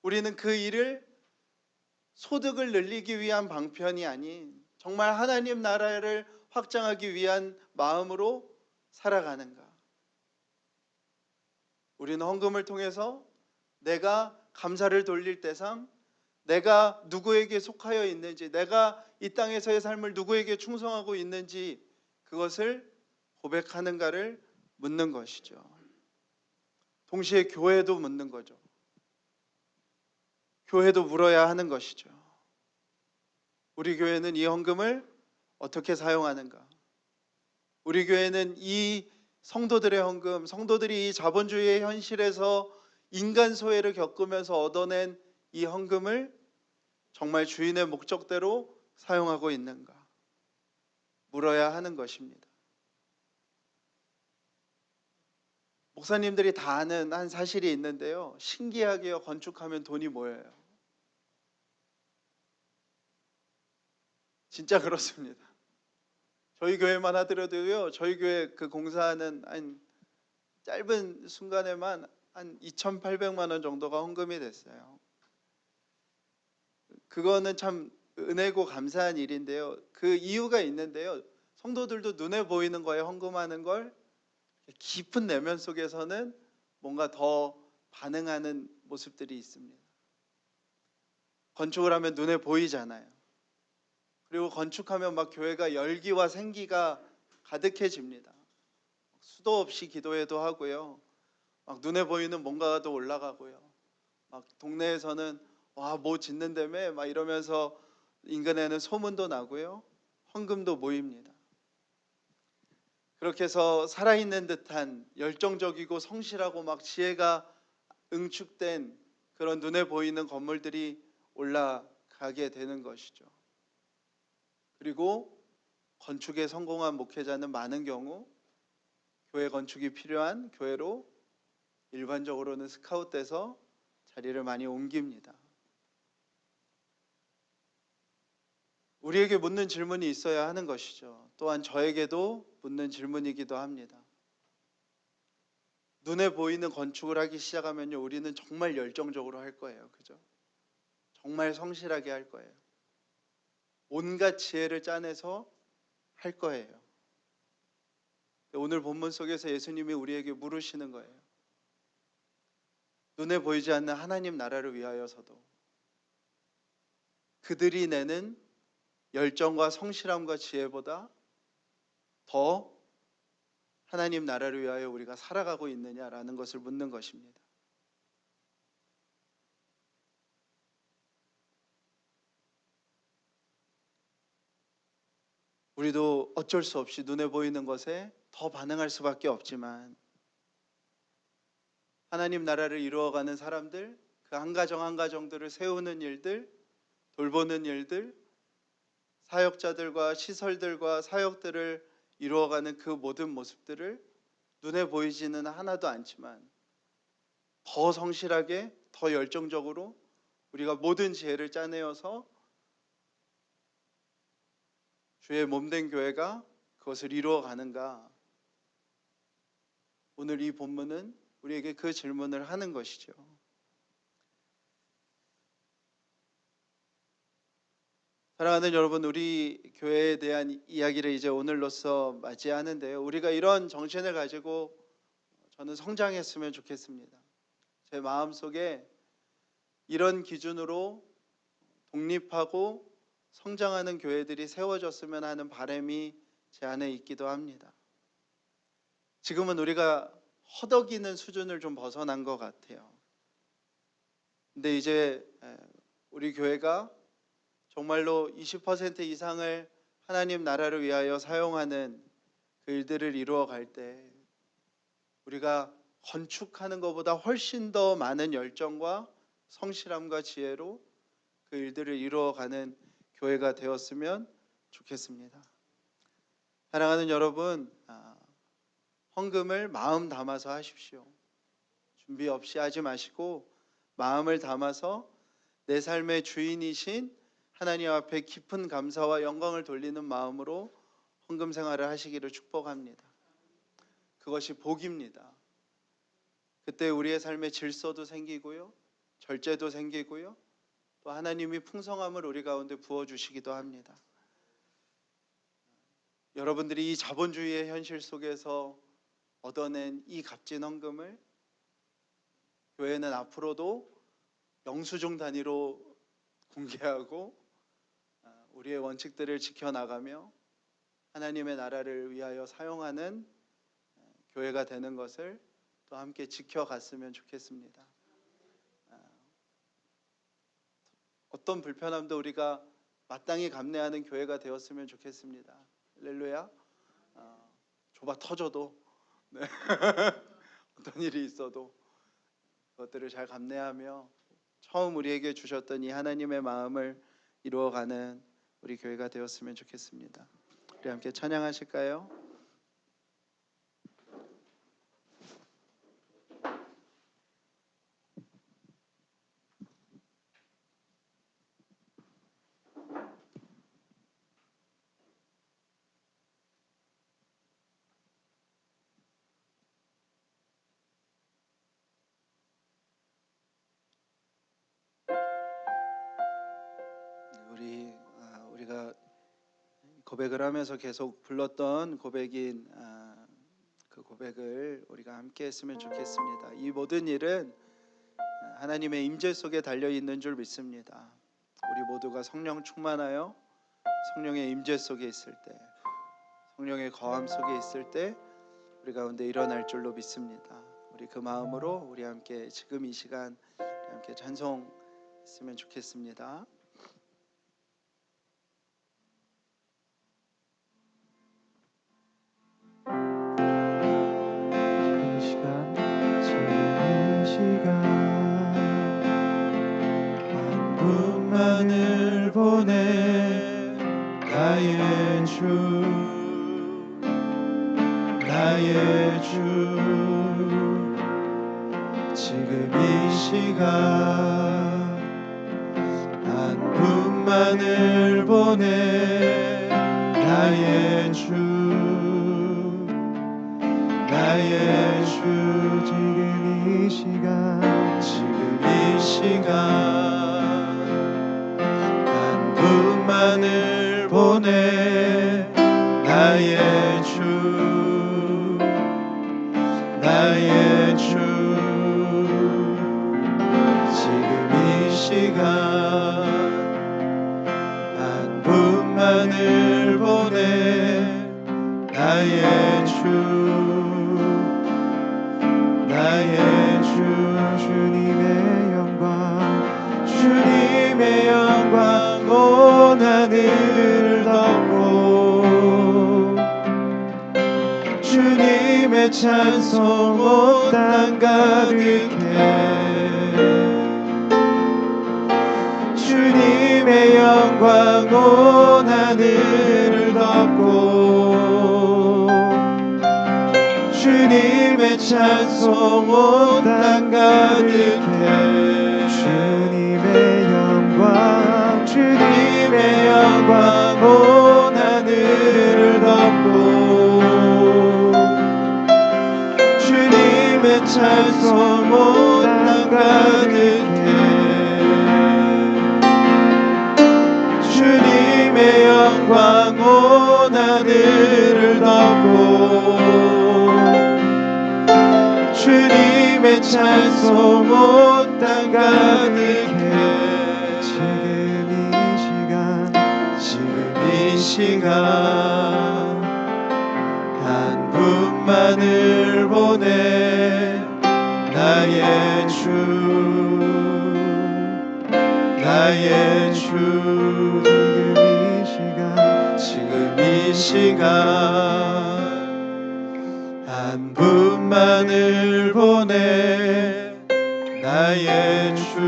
우리는 그 일을 소득을 늘리기 위한 방편이 아닌 정말 하나님 나라를 확장하기 위한 마음으로 살아가는가? 우리는 헌금을 통해서 내가 감사를 돌릴 대상, 내가 누구에게 속하여 있는지, 내가 이 땅에서의 삶을 누구에게 충성하고 있는지 그것을 고백하는가를 묻는 것이죠. 동시에 교회도 묻는 거죠. 교회도 물어야 하는 것이죠. 우리 교회는 이 헌금을 어떻게 사용하는가? 우리 교회는 이 성도들의 헌금, 성도들이 이 자본주의의 현실에서 인간 소외를 겪으면서 얻어낸 이 헌금을 정말 주인의 목적대로 사용하고 있는가? 물어야 하는 것입니다. 목사님들이 다 아는 한 사실이 있는데요. 신기하게요, 건축하면 돈이 모여요. 진짜 그렇습니다. 저희 교회만 하더라도요, 저희 교회 그 공사하는 한 짧은 순간에만 한 2,800만 원 정도가 헌금이 됐어요. 그거는 참 은혜고 감사한 일인데요. 그 이유가 있는데요. 성도들도 눈에 보이는 거에 헌금하는 걸 깊은 내면 속에서는 뭔가 더 반응하는 모습들이 있습니다. 건축을 하면 눈에 보이잖아요. 그리고 건축하면 막 교회가 열기와 생기가 가득해집니다. 수도 없이 기도회도 하고요. 막 눈에 보이는 뭔가가 또 올라가고요. 막 동네에서는 와, 뭐 짓는다며 막 이러면서 인근에는 소문도 나고요. 헌금도 모입니다. 그렇게 해서 살아있는 듯한 열정적이고 성실하고 막 지혜가 응축된 그런 눈에 보이는 건물들이 올라가게 되는 것이죠. 그리고 건축에 성공한 목회자는 많은 경우 교회 건축이 필요한 교회로 일반적으로는 스카웃돼서 자리를 많이 옮깁니다. 우리에게 묻는 질문이 있어야 하는 것이죠. 또한 저에게도 묻는 질문이기도 합니다. 눈에 보이는 건축을 하기 시작하면요, 우리는 정말 열정적으로 할 거예요. 그죠? 정말 성실하게 할 거예요. 온갖 지혜를 짜내서 할 거예요. 오늘 본문 속에서 예수님이 우리에게 물으시는 거예요. 눈에 보이지 않는 하나님 나라를 위하여서도 그들이 내는 열정과 성실함과 지혜보다 더 하나님 나라를 위하여 우리가 살아가고 있느냐라는 것을 묻는 것입니다. 우리도 어쩔 수 없이 눈에 보이는 것에 더 반응할 수밖에 없지만 하나님 나라를 이루어가는 사람들, 그 한 가정 한 가정들을 세우는 일들, 돌보는 일들, 사역자들과 시설들과 사역들을 이루어가는 그 모든 모습들을 눈에 보이지는 하나도 않지만 더 성실하게, 더 열정적으로 우리가 모든 지혜를 짜내어서 주의 몸된 교회가 그것을 이루어가는가? 오늘 이 본문은 우리에게 그 질문을 하는 것이죠. 사랑하는 여러분, 우리 교회에 대한 이야기를 이제 오늘로써 맞이하는데요. 우리가 이런 정신을 가지고 저는 성장했으면 좋겠습니다. 제 마음속에 이런 기준으로 독립하고 성장하는 교회들이 세워졌으면 하는 바람이 제 안에 있기도 합니다. 지금은 우리가 허덕이는 수준을 좀 벗어난 것 같아요. 근데 이제 우리 교회가 정말로 20% 이상을 하나님 나라를 위하여 사용하는 그 일들을 이루어 갈 때 우리가 건축하는 것보다 훨씬 더 많은 열정과 성실함과 지혜로 그 일들을 이루어가는 교회가 되었으면 좋겠습니다. 사랑하는 여러분, 헌금을 마음 담아서 하십시오. 준비 없이 하지 마시고 마음을 담아서 내 삶의 주인이신 하나님 앞에 깊은 감사와 영광을 돌리는 마음으로 헌금 생활을 하시기를 축복합니다. 그것이 복입니다. 그때 우리의 삶의 질서도 생기고요, 절제도 생기고요, 또 하나님이 풍성함을 우리 가운데 부어주시기도 합니다. 여러분들이 이 자본주의의 현실 속에서 얻어낸 이 값진 헌금을 교회는 앞으로도 영수증 단위로 공개하고 우리의 원칙들을 지켜나가며 하나님의 나라를 위하여 사용하는 교회가 되는 것을 또 함께 지켜갔으면 좋겠습니다. 어떤 불편함도 우리가 마땅히 감내하는 교회가 되었으면 좋겠습니다. 할렐루야. 좁아 터져도 네. 어떤 일이 있어도 그것들을 잘 감내하며 처음 우리에게 주셨던 이 하나님의 마음을 이루어가는 우리 교회가 되었으면 좋겠습니다. 우리 함께 찬양하실까요? 우리가 고백을 하면서 계속 불렀던 고백인 그 고백을 우리가 함께 했으면 좋겠습니다. 이 모든 일은 하나님의 임재 속에 달려 있는 줄 믿습니다. 우리 모두가 성령 충만하여 성령의 임재 속에 있을 때, 성령의 거함 속에 있을 때 우리 가운데 일어날 줄로 믿습니다. 우리 그 마음으로 우리 함께 지금 이 시간 우리 함께 찬송했으면 좋겠습니다. 한 분만을 보내 나의 주 나의 주 지금 이 시간 한 분만을 보내 나의 주 나의 주 지금 이 시간 한 분만을 보내 나의 주 시간 한 분만을 보내 나의 주 주님의 영광 온 하늘을 덮고 주님의 찬송 온 땅 가득해 주님의 영광 온 하늘을 덮고 주님의 찬송 온 땅 가득해 주님의 영광 온 하늘을 덮고 주님의 찬송 온 땅 가득해 주님의 영광 온 하늘을 덮고 주님의 찬송 온 땅 가득해 지금 이 시간 한 분만을 보내 나의 주 지금 이 시간 한 분만을 보내 나의 주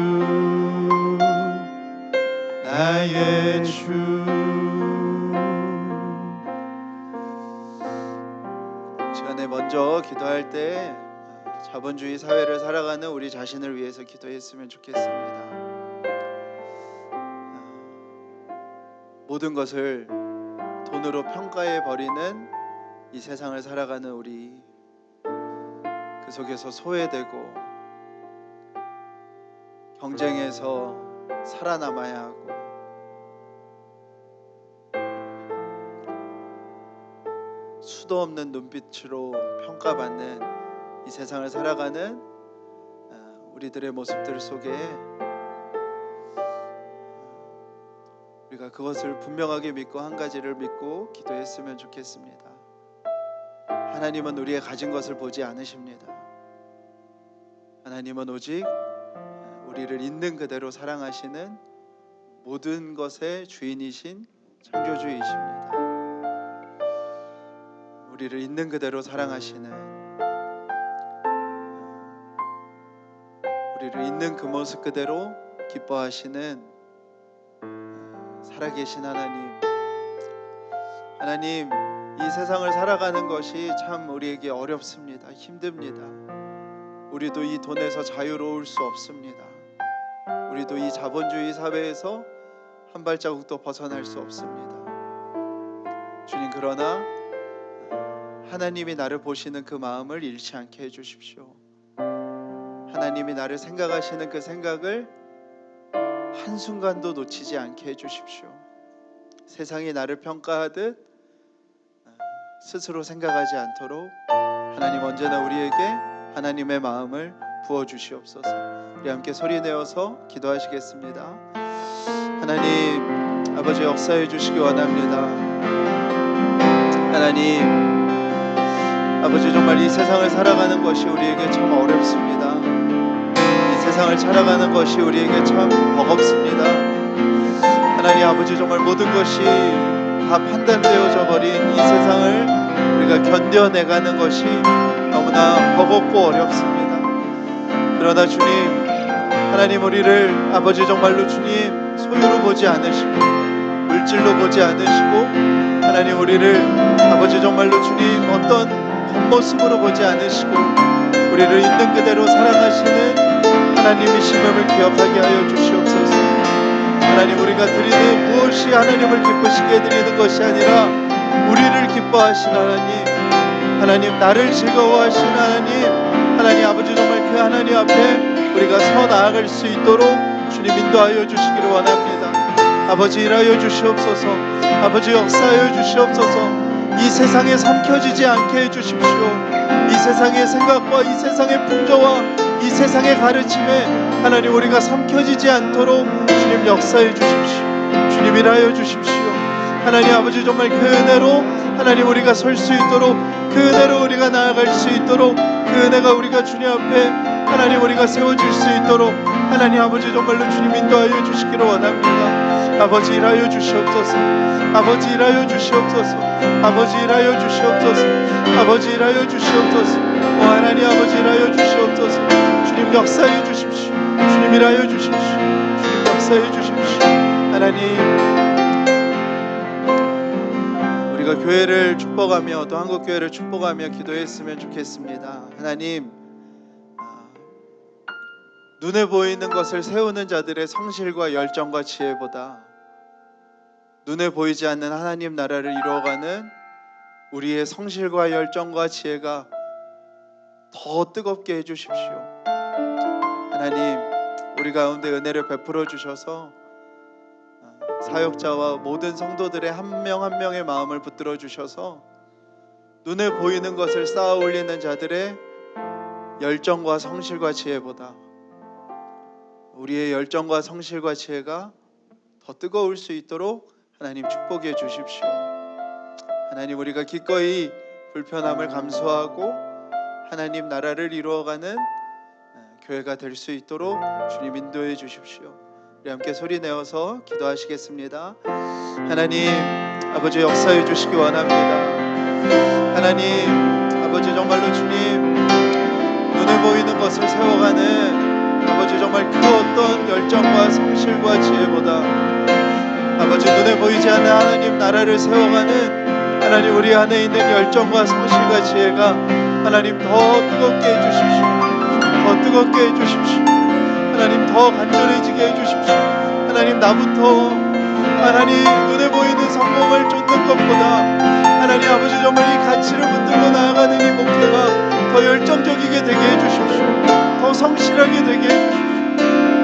시간에 먼저 기도할 때 자본주의 사회를 살아가는 우리 자신을 위해서 기도했으면 좋겠습니다. 모든 것을 돈으로 평가해 버리는 이 세상을 살아가는 우리, 그 속에서 소외되고 경쟁에서 살아남아야 하고 수도 없는 눈빛으로 평가받는 이 세상을 살아가는 우리들의 모습들 속에 우리가 그것을 분명하게 믿고 한 가지를 믿고 기도했으면 좋겠습니다. 하나님은 우리의 가진 것을 보지 않으십니다. 하나님은 오직 우리를 있는 그대로 사랑하시는 모든 것의 주인이신 창조주이십니다. 우리를 있는 그대로 사랑하시는, 우리를 있는 그 모습 그대로 기뻐하시는 살아계신 하나님, 이 세상을 살아가는 것이 참 우리에게 어렵습니다. 힘듭니다. 우리도 이 돈에서 자유로울 수 없습니다. 우리도 이 자본주의 사회에서 한 발자국도 벗어날 수 없습니다. 주님, 그러나 하나님이 나를 보시는 그 마음을 잃지 않게 해주십시오. 하나님이 나를 생각하시는 그 생각을 한순간도 놓치지 않게 해주십시오. 세상이 나를 평가하듯 스스로 생각하지 않도록 하나님 언제나 우리에게 하나님의 마음을 부어주시옵소서. 우리 함께 소리내어서 기도하시겠습니다. 하나님 아버지, 역사해 주시기 원합니다. 하나님 아버지, 정말 이 세상을 살아가는 것이 우리에게 참 어렵습니다. 이 세상을 살아가는 것이 우리에게 참 버겁습니다. 하나님 아버지, 정말 모든 것이 다 판단되어져 버린 이 세상을 우리가 견뎌내가는 것이 너무나 버겁고 어렵습니다. 그러나 주님, 하나님 우리를 아버지 정말로 주님 소유로 보지 않으시고 물질로 보지 않으시고 하나님 우리를 아버지 정말로 주님 어떤 겉모습으로 보지 않으시고 우리를 있는 그대로 사랑하시는 하나님이심을 기억하게 하여 주시옵소서. 하나님, 우리가 드리는 무엇이 하나님을 기쁘시게 드리는 것이 아니라 우리를 기뻐하신 하나님, 나를 즐거워하신 하나님 아버지, 정말 그 하나님 앞에 우리가 서 나아갈 수 있도록 주님 인도하여 주시기를 원합니다. 아버지, 일하여 주시옵소서. 아버지, 역사하여 주시옵소서. 이 세상에 삼켜지지 않게 해주십시오. 이 세상의 생각과 이 세상의 풍조와 이 세상의 가르침에 하나님 우리가 삼켜지지 않도록 주님 역사해 주십시오. 주님 일하여 주십시오. 하나님 아버지 정말 그 은혜로 하나님 우리가 설 수 있도록, 그 은혜로 우리가 나아갈 수 있도록, 그 은혜가 우리가 주님 앞에 하나님 우리가 세워질 수 있도록 하나님 아버지 정말로 주님 인도하여 주시기를 원합니다. 아버지 일하여 주시옵소서. 아버지 일하여 주시옵소서. 아버지 일하여 주시옵소서. 아버지 일하여 주시옵소서. 오 하나님 아버지 일하여 주시옵소서. 주님 역사해 주십시오. 주님 일하여 주십시오. 주님 역사해 주십시오. 하나님 우리가 교회를 축복하며 또 한국교회를 축복하며 기도했으면 좋겠습니다. 하나님 눈에 보이는 것을 세우는 자들의 성실과 열정과 지혜보다 눈에 보이지 않는 하나님 나라를 이루어가는 우리의 성실과 열정과 지혜가 더 뜨겁게 해주십시오. 하나님 우리 가운데 은혜를 베풀어 주셔서 사역자와 모든 성도들의 한 명 한 명의 마음을 붙들어 주셔서 눈에 보이는 것을 쌓아 올리는 자들의 열정과 성실과 지혜보다 우리의 열정과 성실과 지혜가 더 뜨거울 수 있도록 하나님 축복해 주십시오. 하나님 우리가 기꺼이 불편함을 감수하고 하나님 나라를 이루어가는 교회가 될 수 있도록 주님 인도해 주십시오. 우리 함께 소리 내어서 기도하시겠습니다. 하나님 아버지 역사해 주시기 원합니다. 하나님 아버지 정말로 주님 눈에 보이는 것을 세워가는 아버지 정말 그 어떤 열정과 성실과 지혜보다 아버지 눈에 보이지 않는 하나님 나라를 세워가는 하나님 우리 안에 있는 열정과 성실과 지혜가 하나님 더 뜨겁게 해주십시오. 더 뜨겁게 해주십시오. 하나님 더 간절해지게 해주십시오. 하나님 나부터 하나님 눈에 보이는 성공을 쫓는 것보다 하나님 아버지 정말 이 가치를 붙들고 나아가는 이 목표가 더 열정적이게 되게 해주십시오. 더 성실하게 되게 해주십시오.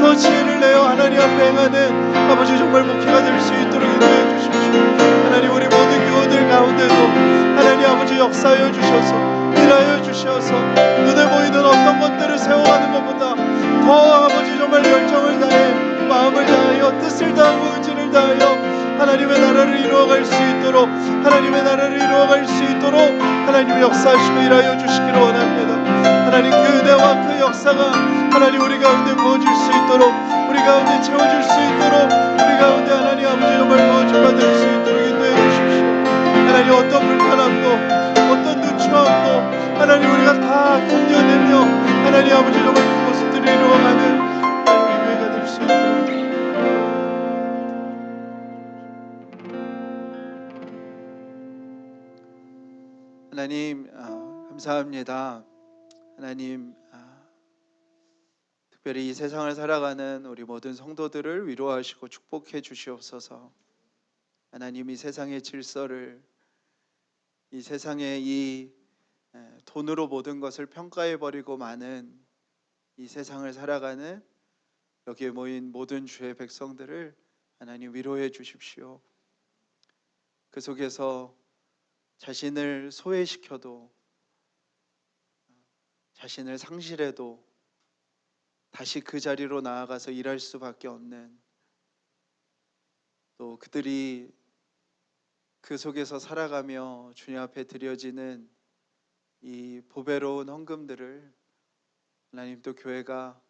더 지혜를 내어 하나님 앞에 행하는 아버지 정말 목회가 될 수 있도록 인도해 주십시오. 하나님 우리 모든 교우들 가운데도 하나님 아버지 역사하여 주셔서 일하여 주셔서 눈에 보이는 어떤 것들을 세워가는 것보다 더 아버지 정말 열정을 다해 마음을 다하여 뜻을 다하고 의지를 다하여 하나님의 나라를 이루어갈 수 있도록 하나님의 나라를 이루어갈 수 있도록 하나님의 역사하시고 일하여 주시기를 원합니다. 하나님 그 은혜와 그 역사가 하나님 우리 가운데 부어질 수 있도록 우리 가운데 채워질 수 있도록 우리 가운데 하나님 아버지 정말 부어주가 될 수 있도록 인도해 주십시오. 하나님 어떤 불편함도 어떤 누추함도 하나님 우리가 다 견뎌내며 하나님 아버지 정말 그 모습들을 이루어가는 하나님 교회가 될 수 있도록 하나님 감사합니다. 하나님 특별히 이 세상을 살아가는 우리 모든 성도들을 위로하시고 축복해 주시옵소서. 하나님 이 세상의 질서를 이 세상의 이 돈으로 모든 것을 평가해 버리고 많은 이 세상을 살아가는 여기에 모인 모든 주의 백성들을 하나님 위로해 주십시오. 그 속에서 자신을 소외시켜도 자신을 상실해도 다시 그 자리로 나아가서 일할 수밖에 없는 또 그들이 그 속에서 살아가며 주님 앞에 드려지는 이 보배로운 헌금들을 하나님 또 교회가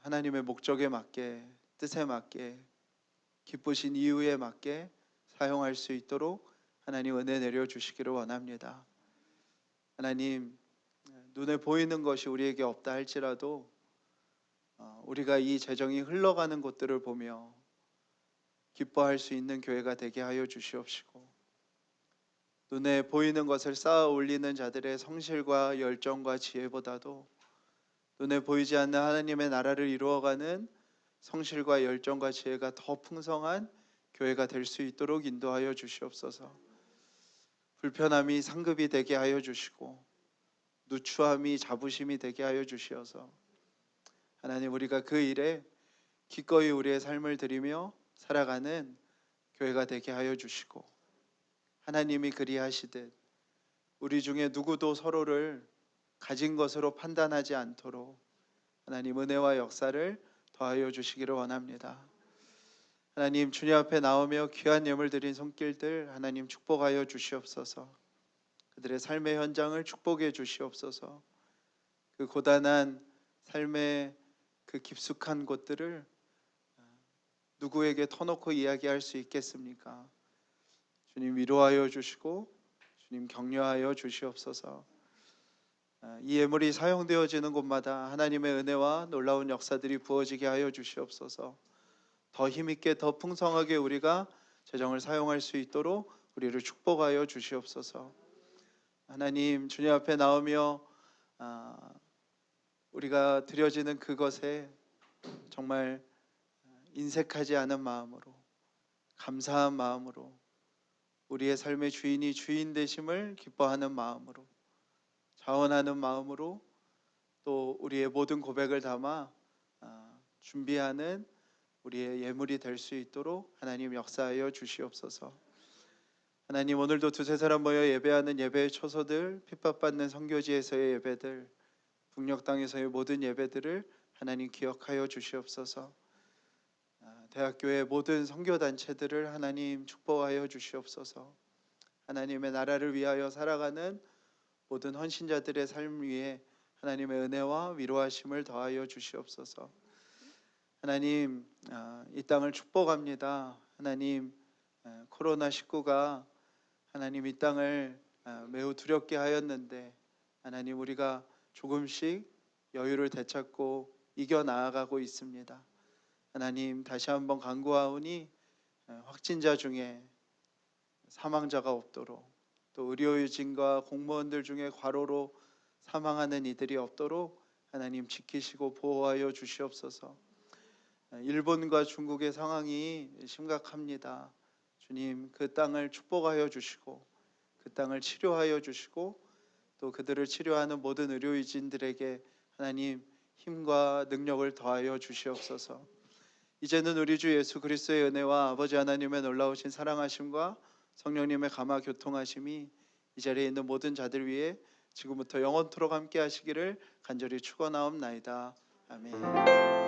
하나님의 목적에 맞게 뜻에 맞게 기쁘신 이유에 맞게 사용할 수 있도록 하나님 은혜 내려주시기를 원합니다. 하나님 눈에 보이는 것이 우리에게 없다 할지라도 우리가 이 재정이 흘러가는 곳들을 보며 기뻐할 수 있는 교회가 되게 하여 주시옵시고 눈에 보이는 것을 쌓아 올리는 자들의 성실과 열정과 지혜보다도 눈에 보이지 않는 하나님의 나라를 이루어가는 성실과 열정과 지혜가 더 풍성한 교회가 될 수 있도록 인도하여 주시옵소서. 불편함이 상급이 되게 하여 주시고 누추함이 자부심이 되게 하여 주시어서 하나님 우리가 그 일에 기꺼이 우리의 삶을 드리며 살아가는 교회가 되게 하여 주시고 하나님이 그리하시듯 우리 중에 누구도 서로를 가진 것으로 판단하지 않도록 하나님 은혜와 역사를 더하여 주시기를 원합니다. 하나님 주님 앞에 나오며 귀한 예물 드린 손길들 하나님 축복하여 주시옵소서. 그들의 삶의 현장을 축복해 주시옵소서. 그 고단한 삶의 그 깊숙한 곳들을 누구에게 터놓고 이야기할 수 있겠습니까? 주님 위로하여 주시고 주님 격려하여 주시옵소서. 이 예물이 사용되어지는 곳마다 하나님의 은혜와 놀라운 역사들이 부어지게 하여 주시옵소서. 더 힘있게 더 풍성하게 우리가 재정을 사용할 수 있도록 우리를 축복하여 주시옵소서. 하나님 주님 앞에 나오며 우리가 드려지는 그것에 정말 인색하지 않은 마음으로 감사한 마음으로 우리의 삶의 주인이 주인 되심을 기뻐하는 마음으로 자원하는 마음으로 또 우리의 모든 고백을 담아 준비하는 우리의 예물이 될 수 있도록 하나님 역사하여 주시옵소서. 하나님 오늘도 두세 사람 모여 예배하는 예배의 초소들, 핍박받는 선교지에서의 예배들, 북녘 땅에서의 모든 예배들을 하나님 기억하여 주시옵소서. 대학교의 모든 선교 단체들을 하나님 축복하여 주시옵소서. 하나님의 나라를 위하여 살아가는 모든 헌신자들의 삶 위에 하나님의 은혜와 위로하심을 더하여 주시옵소서. 하나님 이 땅을 축복합니다. 하나님 코로나19가 하나님 이 땅을 매우 두렵게 하였는데 하나님 우리가 조금씩 여유를 되찾고 이겨나아가고 있습니다. 하나님 다시 한번 간구하오니 확진자 중에 사망자가 없도록 또 의료진과 공무원들 중에 과로로 사망하는 이들이 없도록 하나님 지키시고 보호하여 주시옵소서. 일본과 중국의 상황이 심각합니다. 주님 그 땅을 축복하여 주시고 그 땅을 치료하여 주시고 또 그들을 치료하는 모든 의료진들에게 하나님 힘과 능력을 더하여 주시옵소서. 이제는 우리 주 예수 그리스도의 은혜와 아버지 하나님의 놀라우신 사랑하심과 성령님의 감화 교통하심이 이 자리에 있는 모든 자들 위해 지금부터 영원토록 함께 하시기를 간절히 축원하옵나이다. 아멘.